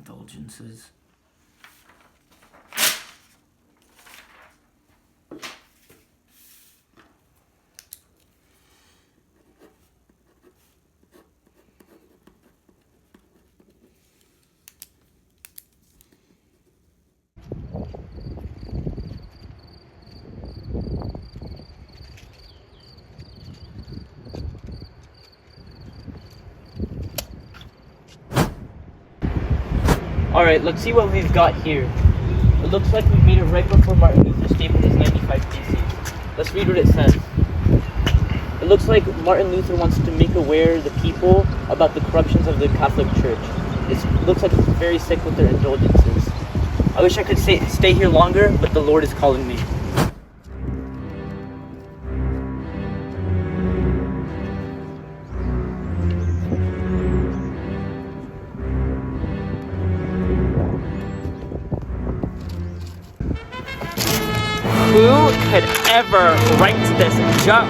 indulgences. Alright, let's see what we've got here. It looks like we made it right before Martin Luther stapled his 95 Theses. Let's read what it says. It looks like Martin Luther wants to make aware the people about the corruptions of the Catholic Church. It looks like it's very sick with their indulgences. I wish I could stay here longer, but the Lord is calling me. Who could ever write this joke?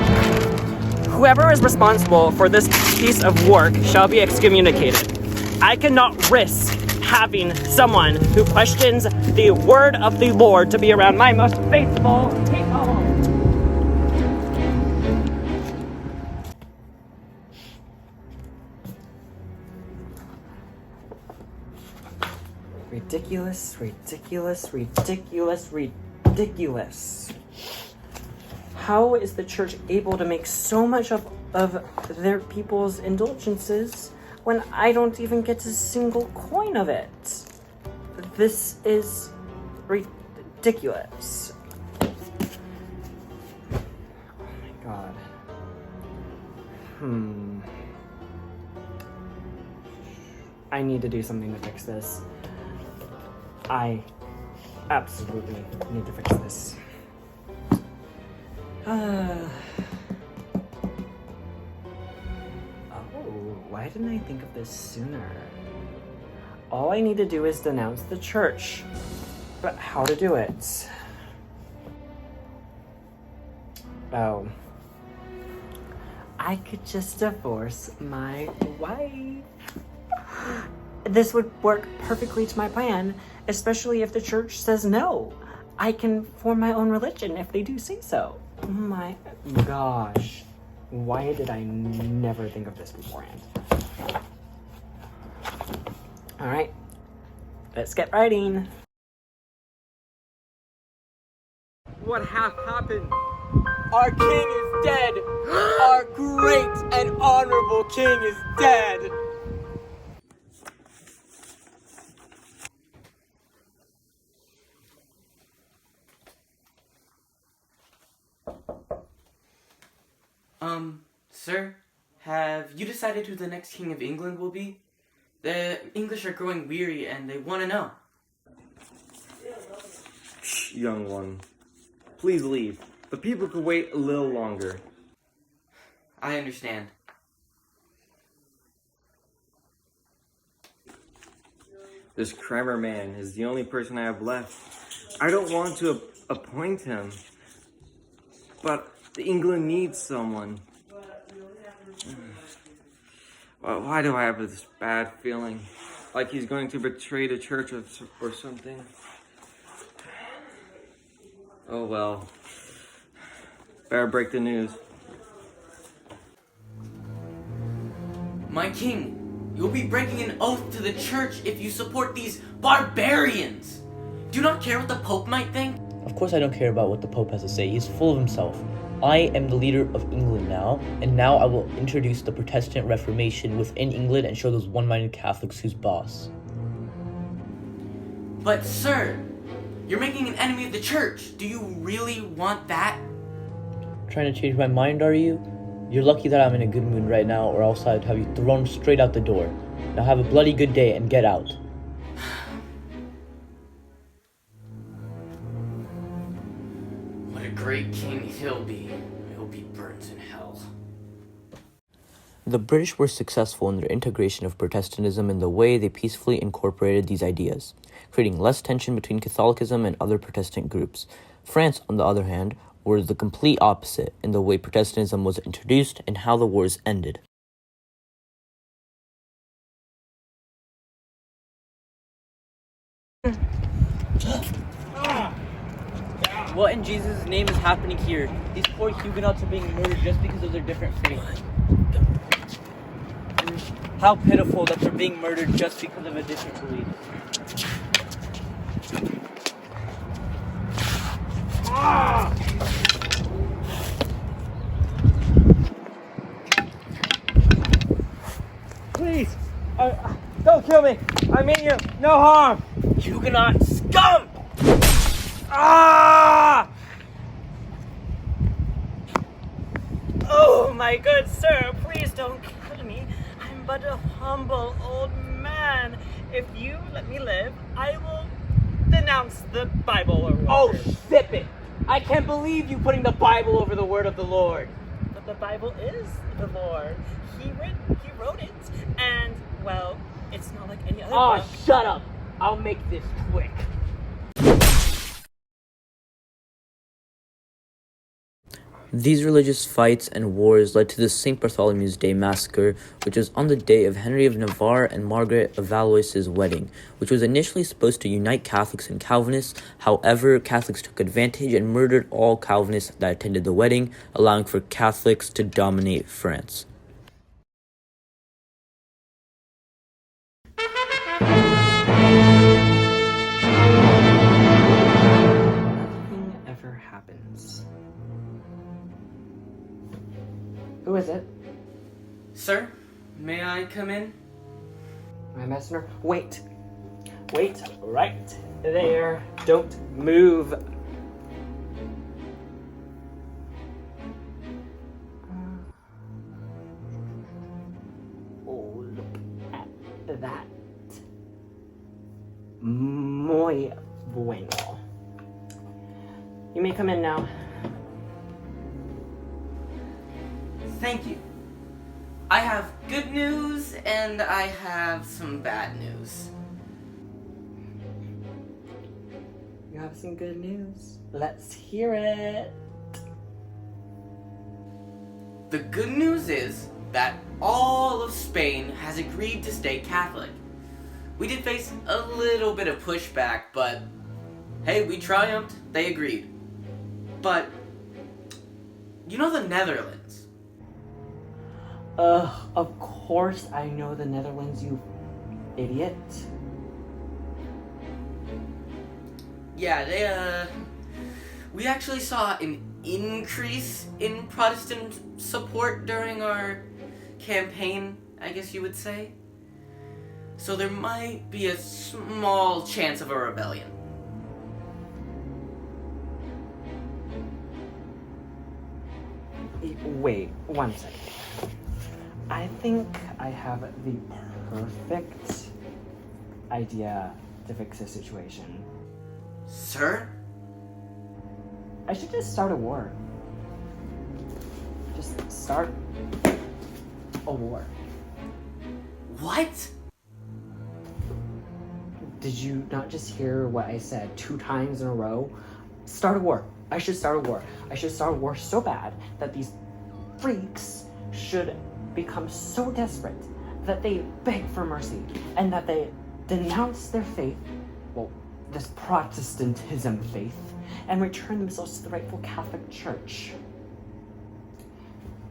Whoever is responsible for this piece of work shall be excommunicated. I cannot risk having someone who questions the word of the Lord to be around my most faithful people. Ridiculous, ridiculous, ridiculous, ridiculous. How is the church able to make so much of their people's indulgences when I don't even get a single coin of it? This is ridiculous. Oh my god. I need to do something to fix this. I absolutely need to fix this. Oh, why didn't I think of this sooner? All I need to do is denounce the church. But how to do it? Oh. I could just divorce my wife. This would work perfectly to my plan, especially if the church says no. I can form my own religion if they do say so. Oh my gosh. Why did I never think of this beforehand? Alright, let's get writing. What hath happened? Our king is dead! Our great and honorable king is dead! Sir, have you decided who the next King of England will be? The English are growing weary and they want to know. Shh, young one. Please leave. The people could wait a little longer. I understand. This Kramer man is the only person I have left. I don't want to appoint him, but England needs someone. Why do I have this bad feeling? Like he's going to betray the church or something? Oh well. Better break the news. My king, you'll be breaking an oath to the church if you support these barbarians. Do you not care what the Pope might think? Of course I don't care about what the Pope has to say. He's full of himself. I am the leader of England now, and now I will introduce the Protestant Reformation within England and show those one-minded Catholics who's boss. But sir, you're making an enemy of the church. Do you really want that? Trying to change my mind, are you? You're lucky that I'm in a good mood right now, or else I'd have you thrown straight out the door. Now have a bloody good day and get out. What a great king he'll be. He'll be burnt in hell. The British were successful in their integration of Protestantism in the way they peacefully incorporated these ideas, creating less tension between Catholicism and other Protestant groups. France, on the other hand, was the complete opposite in the way Protestantism was introduced and how the wars ended. What in Jesus' name is happening here? These poor Huguenots are being murdered just because of their different faith. How pitiful that they're being murdered just because of a different belief. Please, don't kill me. I mean you no harm. Huguenot scum! Ah! Oh, my good sir, please don't kill me. I'm but a humble old man. If you let me live, I will denounce the Bible or whatever. Oh, zip it! I can't believe you putting the Bible over the word of the Lord. But the Bible is the Lord. He wrote it, and, well, it's not like any other Oh, book. shut up! I'll make this quick. These religious fights and wars led to the St. Bartholomew's Day massacre, which was on the day of Henry of Navarre and Margaret of Valois' wedding, which was initially supposed to unite Catholics and Calvinists. However, Catholics took advantage and murdered all Calvinists that attended the wedding, allowing for Catholics to dominate France. Nothing ever happens. Who is it? Sir, may I come in? My messenger? Wait right there. Don't move. Oh, look at that. Muy bueno. You may come in now. Thank you. I have good news and I have some bad news. You have some good news. Let's hear it. The good news is that all of Spain has agreed to stay Catholic. We did face a little bit of pushback, but hey, we triumphed. They agreed. But you know the Netherlands? Of course I know the Netherlands, you idiot. Yeah, we actually saw an increase in Protestant support during our campaign, I guess you would say. So there might be a small chance of a rebellion. Wait, 1 second. I think I have the perfect idea to fix this situation. Sir? I should just start a war. Just start a war. What? Did you not just hear what I said 2 times in a row? Start a war. I should start a war. I should start a war so bad that these freaks should become so desperate that they beg for mercy and that they denounce their faith, well, this Protestantism faith, and return themselves to the rightful Catholic Church.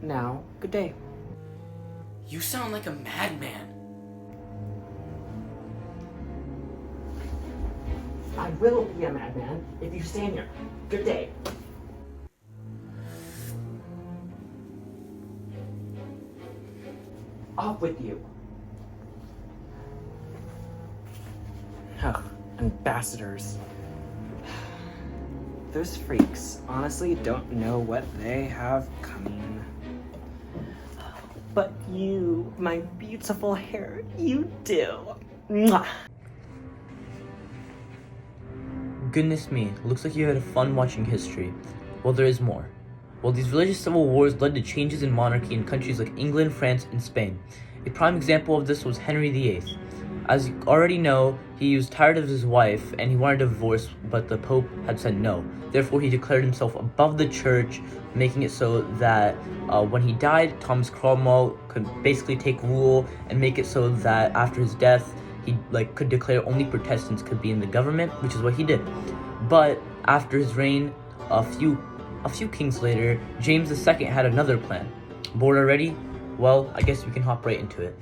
Now, good day. You sound like a madman. I will be a madman if you stand here. Good day. Off with you. Ugh, ambassadors. Those freaks honestly don't know what they have coming. But you, my beautiful hair, you do. Mwah. Goodness me, looks like you had fun watching history. Well, there is more. Well, these religious civil wars led to changes in monarchy in countries like England, France, and Spain. A prime example of this was Henry VIII. As you already know, he was tired of his wife and he wanted a divorce, but the Pope had said no. Therefore, he declared himself above the church, making it so that when he died, Thomas Cromwell could basically take rule and make it so that after his death, he could declare only Protestants could be in the government, which is what he did. But after his reign, A few kings later, James II had another plan. Bored already? Well, I guess we can hop right into it.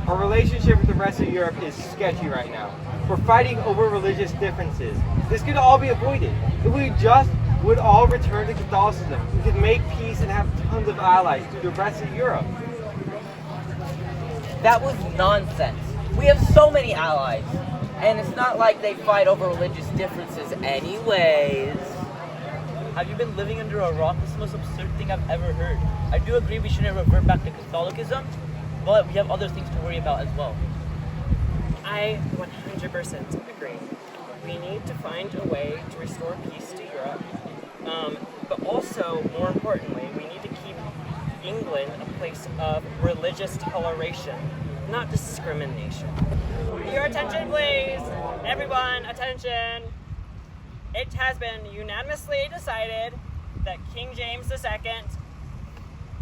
Our relationship with the rest of Europe is sketchy right now. We're fighting over religious differences. This could all be avoided if we just would all return to Catholicism. We could make peace and have tons of allies through the rest of Europe. That was nonsense. We have so many allies. And it's not like they fight over religious differences anyways. Have you been living under a rock? It's the most absurd thing I've ever heard. I do agree we shouldn't revert back to Catholicism, but we have other things to worry about as well. I 100% agree. We need to find a way to restore peace to Europe, but also, more importantly, we need to keep England a place of religious toleration, not discrimination. Your attention, please! Everyone, attention! It has been unanimously decided that King James II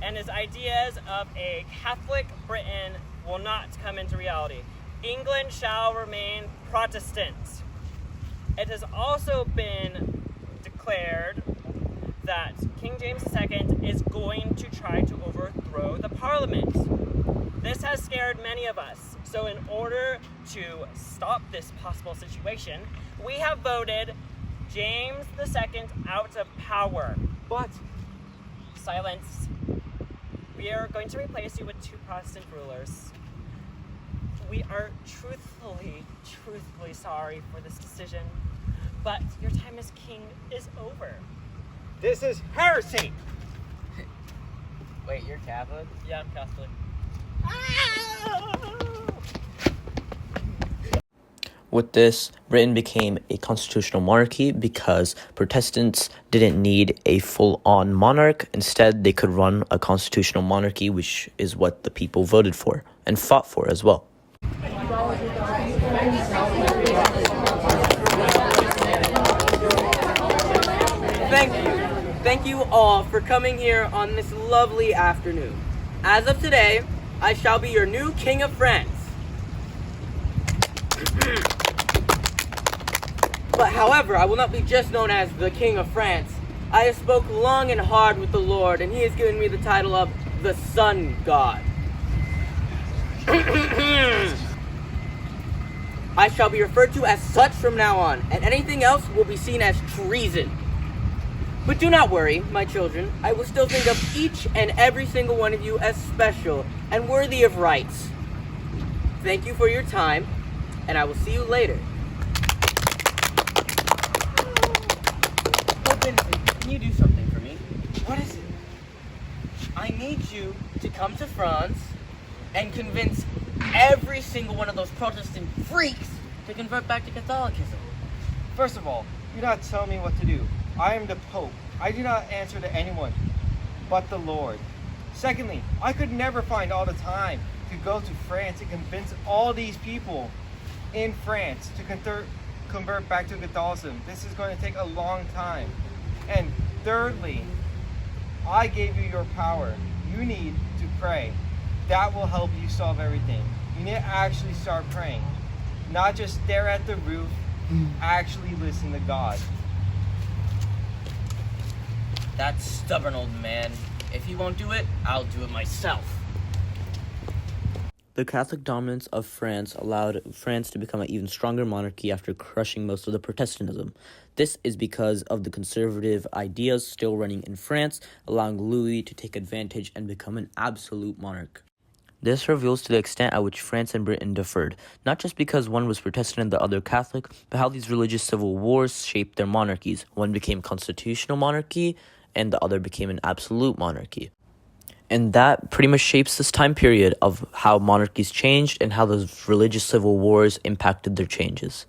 and his ideas of a Catholic Britain will not come into reality. England shall remain Protestant. It has also been declared that King James II is going to try to overthrow the Parliament. This has scared many of us. So in order to stop this possible situation, we have voted James II out of power. But Silence. We are going to replace you with 2 Protestant rulers. We are truthfully sorry for this decision, but your time as king is over. this is heresy! Wait, you're Catholic? Yeah, I'm Catholic. With this, Britain became a constitutional monarchy because Protestants didn't need a full-on monarch. Instead, they could run a constitutional monarchy, which is what the people voted for and fought for as well. Thank you all for coming here on this lovely afternoon. As of today, I shall be your new King of France. But however, I will not be just known as the King of France. I have spoke long and hard with the Lord, and he has given me the title of the Sun God. I shall be referred to as such from now on, and anything else will be seen as treason. But do not worry, my children. I will still think of each and every single one of you as special and worthy of rights. Thank you for your time, and I will see you later. Can you do something for me? What is it? I need you to come to France and convince every single one of those Protestant freaks to convert back to Catholicism. First of all, you're not telling me what to do. I am the Pope. I do not answer to anyone but the Lord. Secondly, I could never find all the time to go to France and convince all these people in France to convert back to Catholicism. This is going to take a long time. And thirdly, I gave you your power. You need to pray. That will help you solve everything. You need to actually start praying. Not just stare at the roof, actually listen to God. That stubborn old man. If he won't do it, I'll do it myself. The Catholic dominance of France allowed France to become an even stronger monarchy after crushing most of the Protestantism. This is because of the conservative ideas still running in France, allowing Louis to take advantage and become an absolute monarch. This reveals to the extent at which France and Britain differed, not just because one was Protestant and the other Catholic, but how these religious civil wars shaped their monarchies. One became constitutional monarchy, and the other became an absolute monarchy. And that pretty much shapes this time period of how monarchies changed and how those religious civil wars impacted their changes.